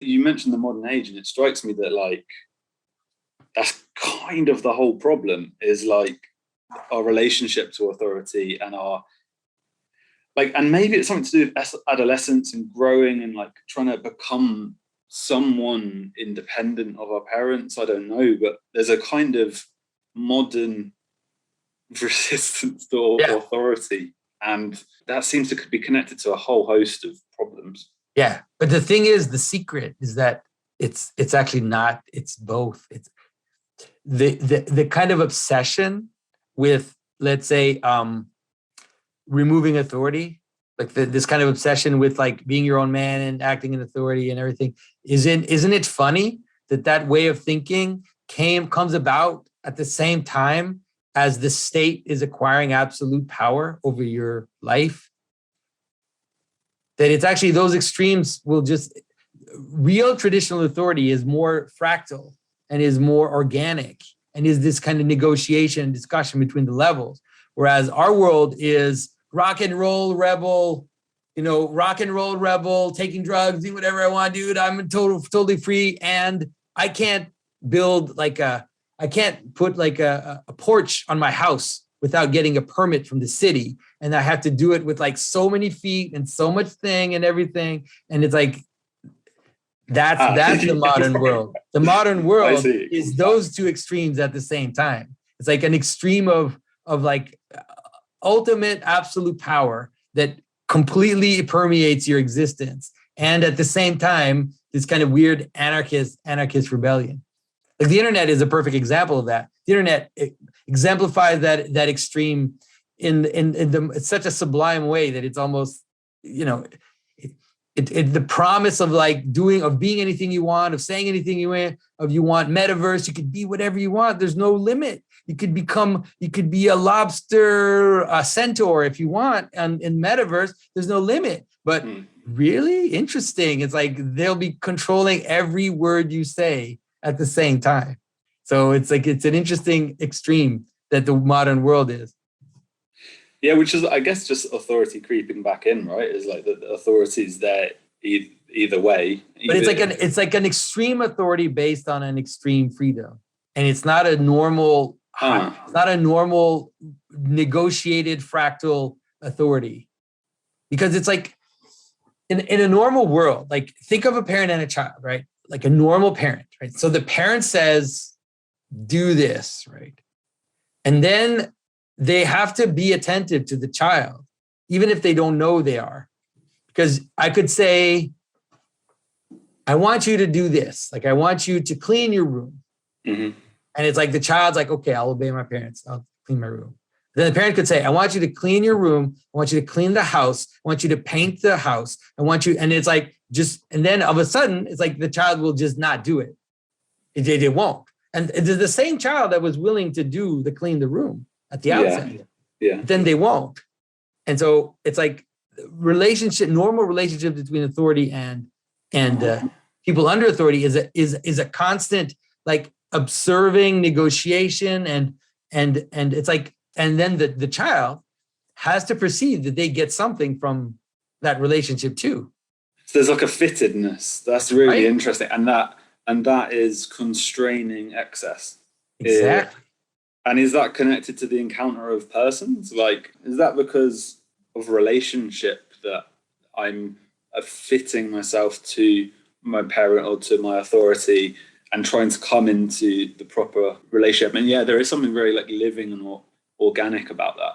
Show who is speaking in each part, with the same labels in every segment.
Speaker 1: You mentioned the modern age, and it strikes me that like that's kind of the whole problem, is like our relationship to authority and our like, and maybe it's something to do with adolescence and growing and like trying to become someone independent of our parents. I don't know, but there's a kind of modern resistance to authority, and that seems to be connected to a whole host of problems.
Speaker 2: Yeah, but the thing is, the secret is that it's actually not. It's both. It's the kind of obsession with, let's say, removing authority, like this kind of obsession with like being your own man and acting in authority and everything. Isn't it funny that way of thinking comes about at the same time as the state is acquiring absolute power over your life? That it's actually those extremes will just, real traditional authority is more fractal and is more organic and is this kind of negotiation and discussion between the levels. Whereas our world is rock and roll rebel, taking drugs, do whatever I want, dude. I'm totally free. And I can't put like a porch on my house without getting a permit from the city. And I have to do it with like so many feet and so much thing and everything. And it's like, that's the modern world. The modern world is those two extremes at the same time. It's like an extreme of like ultimate absolute power that completely permeates your existence. And at the same time, this kind of weird anarchist rebellion. Like the internet is a perfect example of that. The internet exemplifies that extreme in such a sublime way that it's almost, the promise of being anything you want, of saying anything you want, metaverse, you could be whatever you want. There's no limit. You could be a lobster, a centaur if you want. And in metaverse, there's no limit. But really interesting. It's like they'll be controlling every word you say at the same time. So it's like, it's an interesting extreme that the modern world is.
Speaker 1: Yeah, which is, I guess, just authority creeping back in, right? Is like the authority's there either way.
Speaker 2: But it's like an extreme authority based on an extreme freedom, and it's not a normal, it's not a normal negotiated fractal authority, because it's like in a normal world, like think of a parent and a child, right? Like a normal parent, right? So the parent says, "Do this," right, and then they have to be attentive to the child, even if they don't know they are. Because I could say, I want you to do this. Like, I want you to clean your room. Mm-hmm. And it's like, the child's like, okay, I'll obey my parents. I'll clean my room. Then the parent could say, I want you to clean your room. I want you to clean the house. I want you to paint the house. And it's like, and then all of a sudden, it's like the child will just not do it. It won't. And it's the same child that was willing to clean the room at the outset. Yeah. Then they won't. And so it's like normal relationship between authority and people under authority is a constant like observing negotiation and it's like, and then the child has to perceive that they get something from that relationship too.
Speaker 1: So there's like a fittedness. That's really interesting. And that is constraining excess.
Speaker 2: Exactly.
Speaker 1: And is that connected to the encounter of persons? Like, is that because of relationship that I'm fitting myself to my parent or to my authority and trying to come into the proper relationship? And yeah, there is something very like living and organic about that.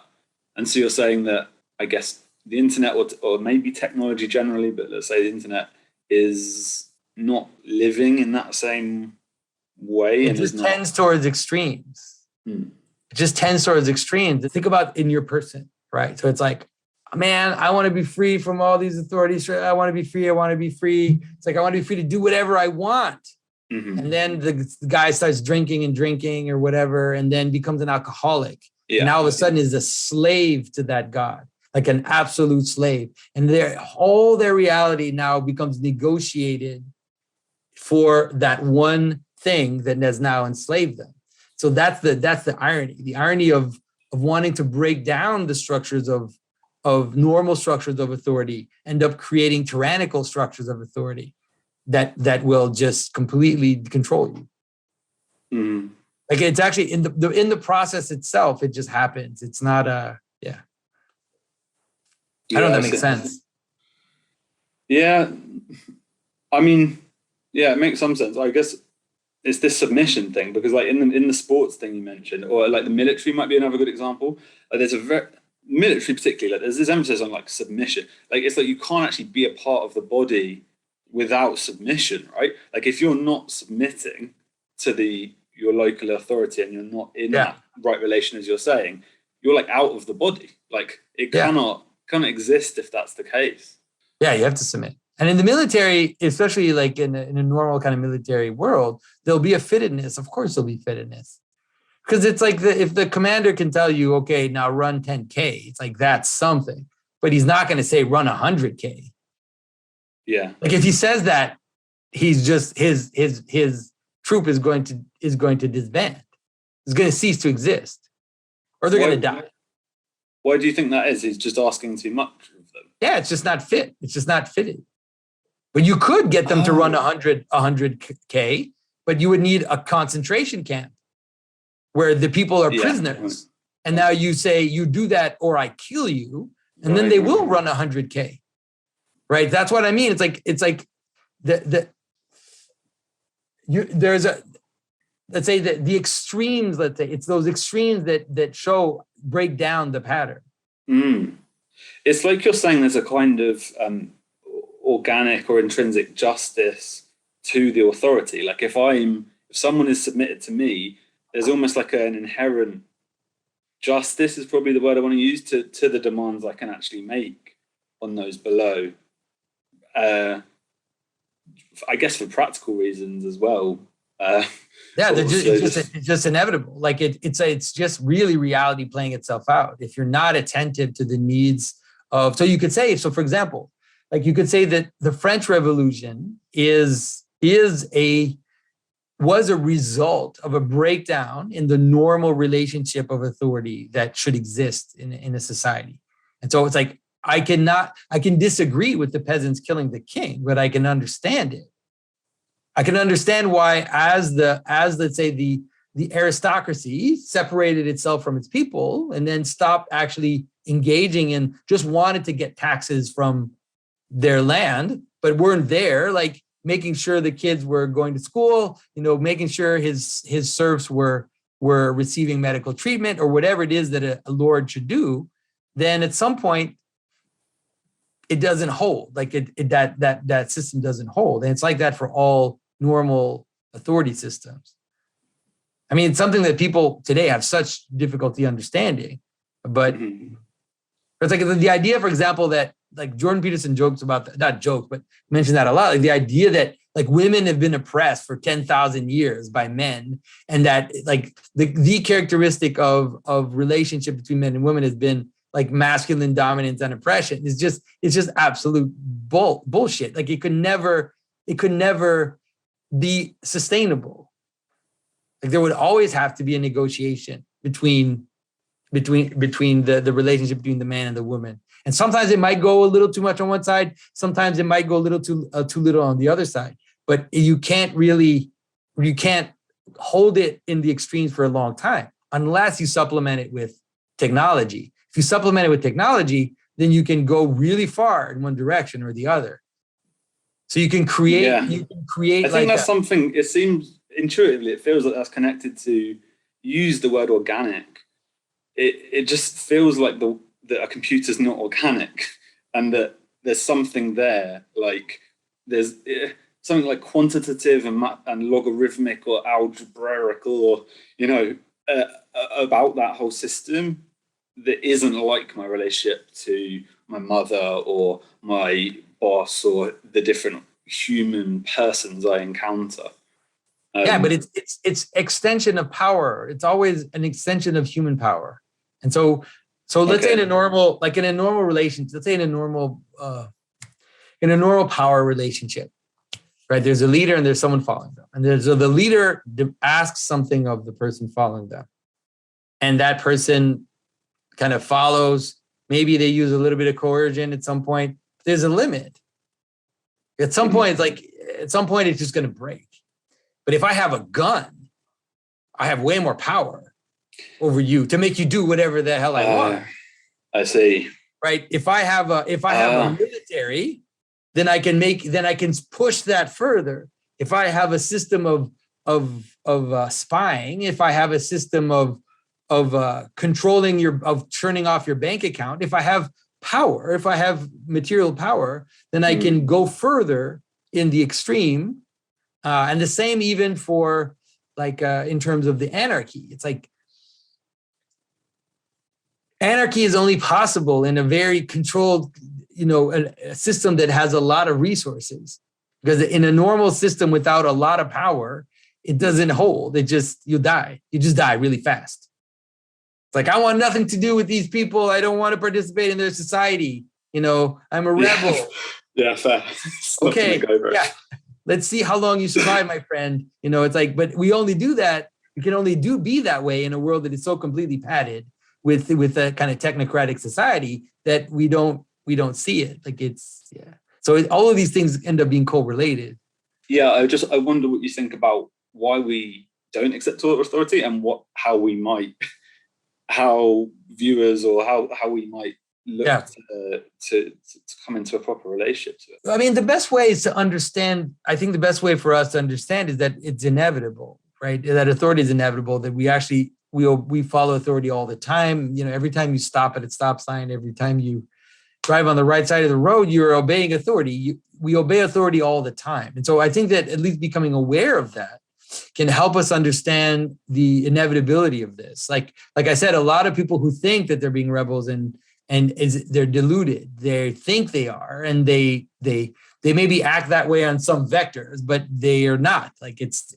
Speaker 1: And so you're saying that, I guess, the internet or maybe technology generally, but let's say the internet is not living in that same way.
Speaker 2: It just tends towards extremes. It just tends towards extremes. Think about in your person, right? So it's like, man, I want to be free from all these authorities. I want to be free. It's like, I want to be free to do whatever I want. Mm-hmm. And then the guy starts drinking or whatever, and then becomes an alcoholic. Yeah. And all of a sudden is a slave to that God, like an absolute slave. And all their reality now becomes negotiated for that one thing that has now enslaved them. So that's the irony of wanting to break down the structures of normal structures of authority, end up creating tyrannical structures of authority. that will just completely control you.
Speaker 1: Mm.
Speaker 2: Like it's actually in the process itself, it just happens. It's not yeah. I don't know if that makes sense.
Speaker 1: Yeah. I mean, yeah, it makes some sense. I guess it's this submission thing, because like in the sports thing you mentioned, or like the military might be another good example. There's a very military particularly, like there's this emphasis on like submission. Like it's like you can't actually be a part of the body without submission, right? Like if you're not submitting to your local authority and you're not in that right relation, as you're saying, you're like out of the body. Like it cannot exist if that's the case.
Speaker 2: Yeah, you have to submit. And in the military, especially like in a normal kind of military world, there'll be a fittedness. Of course, there'll be fittedness. Because it's like if the commander can tell you, okay, now run 10K, it's like that's something. But he's not going to say run 100K.
Speaker 1: Yeah.
Speaker 2: Like if he says that, he's just his troop is going to disband. It's going to cease to exist, or they're going to die.
Speaker 1: Why do you think that is? He's just asking too much of them.
Speaker 2: Yeah, it's just not fit. It's just not fitted. But you could get them to run 100K, but you would need a concentration camp where the people are prisoners. And now you say you do that or I kill you, and then they will run 100K. Right? That's what I mean. It's like there's a, let's say that the extremes, let's say it's those extremes that break down the pattern.
Speaker 1: Mm. It's like you're saying there's a kind of organic or intrinsic justice to the authority. Like if someone is submitted to me, there's almost like an inherent justice is probably the word I want to use to the demands I can actually make on those below. I guess for practical reasons as well.
Speaker 2: It's just inevitable. Like it's just really reality playing itself out. If you're not attentive to the needs of, so you could say, so for example, like you could say that the French Revolution was a result of a breakdown in the normal relationship of authority that should exist in a society. And so it's like, I can disagree with the peasants killing the king, but I can understand it. I can understand why, as let's say the aristocracy separated itself from its people and then stopped actually engaging and just wanted to get taxes from their land, but weren't there, like making sure the kids were going to school, making sure his serfs were receiving medical treatment or whatever it is that a lord should do. Then at some point, it doesn't hold. Like that system doesn't hold, and it's like that for all normal authority systems. I mean, it's something that people today have such difficulty understanding, but it's like the idea, for example, that like Jordan Peterson jokes about that, not jokes, but mentioned that a lot. Like the idea that like women have been oppressed for 10,000 years by men, and that like the characteristic of relationship between men and women has been like masculine dominance and oppression. It's just absolute bullshit. Like it could never be sustainable. Like there would always have to be a negotiation between the relationship between the man and the woman. And sometimes it might go a little too much on one side. Sometimes it might go a little too little on the other side. But you can't hold it in the extremes for a long time unless you supplement it with technology. If you supplement it with technology, then you can go really far in one direction or the other. So you can create. Yeah. You can create. I
Speaker 1: think that's something. It seems intuitively, it feels like that's connected to. Use the word organic. It just feels like that a computer's not organic, and that there's something there. Like there's something like quantitative and logarithmic or algebraical, or about that whole system that isn't like my relationship to my mother or my boss or the different human persons I encounter.
Speaker 2: But it's extension of power. It's always an extension of human power. And so let's say in a normal relationship, let's say in a normal power relationship, right? There's a leader and there's someone following them. And the leader asks something of the person following them. And that person kind of follows. Maybe they use a little bit of coercion at some point. There's a limit. At some point, it's like at some point it's just going to break. But if I have a gun, I have way more power over you to make you do whatever the hell I want.
Speaker 1: I see.
Speaker 2: Right? If I have a military, then I can push that further. If I have a system of spying, if I have a system of controlling of turning off your bank account, if I have power, if I have material power, then I can go further in the extreme. And the same even for like in terms of the anarchy. It's like anarchy is only possible in a very controlled, a system that has a lot of resources. Because in a normal system without a lot of power, it doesn't hold. You die. You just die really fast. It's like, I want nothing to do with these people. I don't want to participate in their society. I'm a rebel.
Speaker 1: Yeah, fair.
Speaker 2: Okay. Yeah. Let's see how long you survive, my friend. It's like, but we only do that. We can only be that way in a world that is so completely padded with a kind of technocratic society that we don't see it. Like So all of these things end up being correlated.
Speaker 1: Yeah, I wonder what you think about why we don't accept authority and how viewers or how we might look to come into a proper relationship to it.
Speaker 2: I mean, the best way is to understand. I think the best way for us to understand is that it's inevitable, right? That authority is inevitable. That we follow authority all the time. Every time you stop at a stop sign, every time you drive on the right side of the road, you're obeying authority. We obey authority all the time. And so I think that at least becoming aware of that can help us understand the inevitability of this. Like I said, a lot of people who think that they're being rebels and they're deluded. They think they are, and they maybe act that way on some vectors, but they are not. Like it's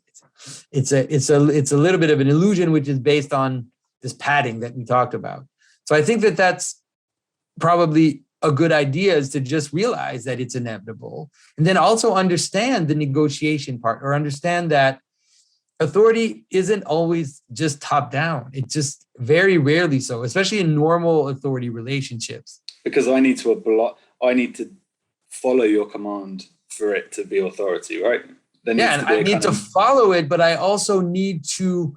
Speaker 2: a little bit of an illusion, which is based on this padding that we talked about. So I think that that's probably a good idea, is to just realize that it's inevitable, and then also understand the negotiation part, or understand that authority isn't always just top down. It's just very rarely so, especially in normal authority relationships.
Speaker 1: Because I need to follow your command for it to be authority, right?
Speaker 2: I need to follow it, but I also need to,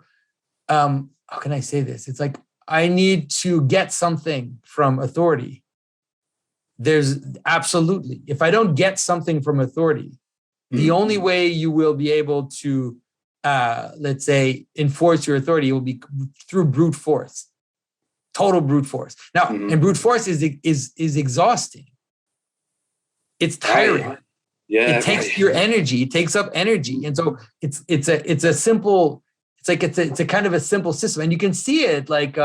Speaker 2: how can I say this? It's like, I need to get something from authority. If I don't get something from authority, the only way you will be able to let's say, enforce your authority will be through brute force, total brute force. Now, and brute force is exhausting. It's tiring.
Speaker 1: Right. Yeah,
Speaker 2: it takes your energy. It takes up energy, and so it's a simple. It's a kind of a simple system, and you can see it like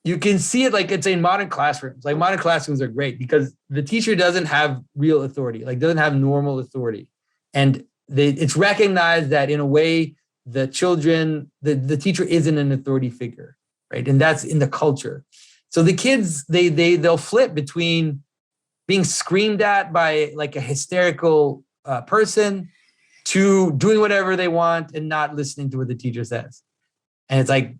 Speaker 2: it's in modern classrooms. Like modern classrooms are great because the teacher doesn't have real authority, like doesn't have normal authority, and it's recognized that in a way the the teacher isn't an authority figure, right? And that's in the culture. So the kids, they'll flip between being screamed at by like a hysterical person to doing whatever they want and not listening to what the teacher says. And it's like,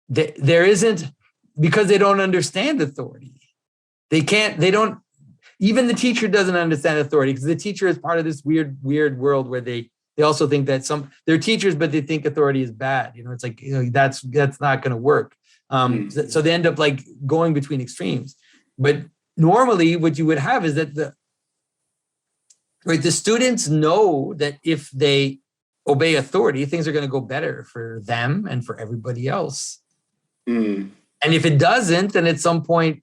Speaker 2: there isn't, because they don't understand authority. Even the teacher doesn't understand authority, because the teacher is part of this weird world where they also think that they're teachers, but they think authority is bad. It's like, that's not going to work. So they end up like going between extremes. But normally what you would have is that the students know that if they obey authority, things are going to go better for them and for everybody else. And if it doesn't, then at some point,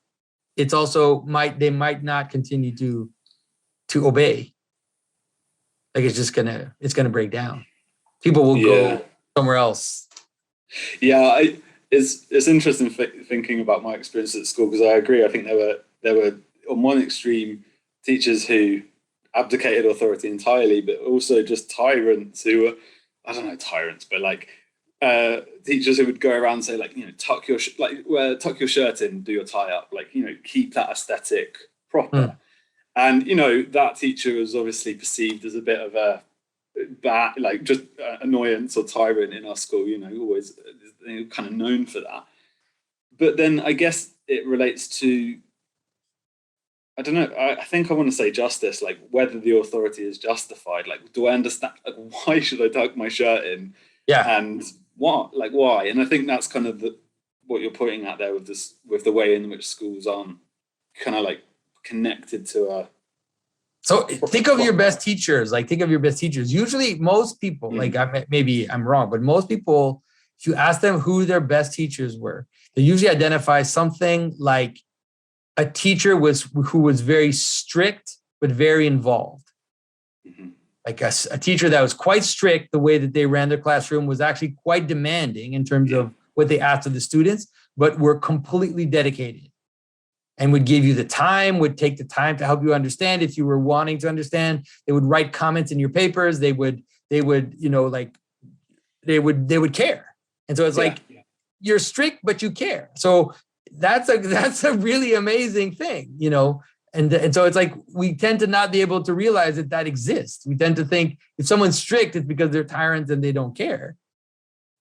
Speaker 2: it's also they might not continue to obey. Like it's gonna break down. People will go somewhere else.
Speaker 1: Yeah, it's interesting thinking about my experience at school, because I agree. I think there were on one extreme teachers who abdicated authority entirely, but also just tyrants who were, I don't know, tyrants, but like teachers who would go around and say, like, tuck your shirt in, do your tie up, like, keep that aesthetic proper. And that teacher was obviously perceived as a bit of a bad, like, just annoyance or tyrant in our school. Always kind of known for that. But then I guess it relates to I don't know. I think I want to say justice, like whether the authority is justified. Like, do I understand? Like, why should I tuck my shirt in?
Speaker 2: Yeah.
Speaker 1: And what? Like, why? And I think that's kind of what you're pointing at there with this, with the way in which schools aren't kind of like connected to a.
Speaker 2: So think of your best teachers. Like, think of your best teachers. Usually, most people, like, maybe I'm wrong, but most people, if you ask them who their best teachers were, they usually identify something like a teacher who was very strict but very involved.
Speaker 1: Mm-hmm.
Speaker 2: Like a teacher that was quite strict, the way that they ran their classroom was actually quite demanding in terms of what they asked of the students, but were completely dedicated and would give you the time, would take the time to help you understand. If you were wanting to understand, they would write comments in your papers. They would, you know, like they would care. And so it's like, you're strict, but you care. So that's a really amazing thing, you know? And so it's like, we tend to not be able to realize that exists. We tend to think if someone's strict, it's because they're tyrants and they don't care.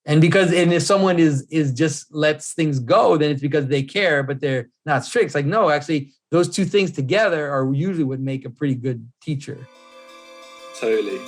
Speaker 2: And if someone is just lets things go, then it's because they care, but they're not strict. It's like, no, actually, those two things together are usually what make a pretty good teacher.
Speaker 1: Totally.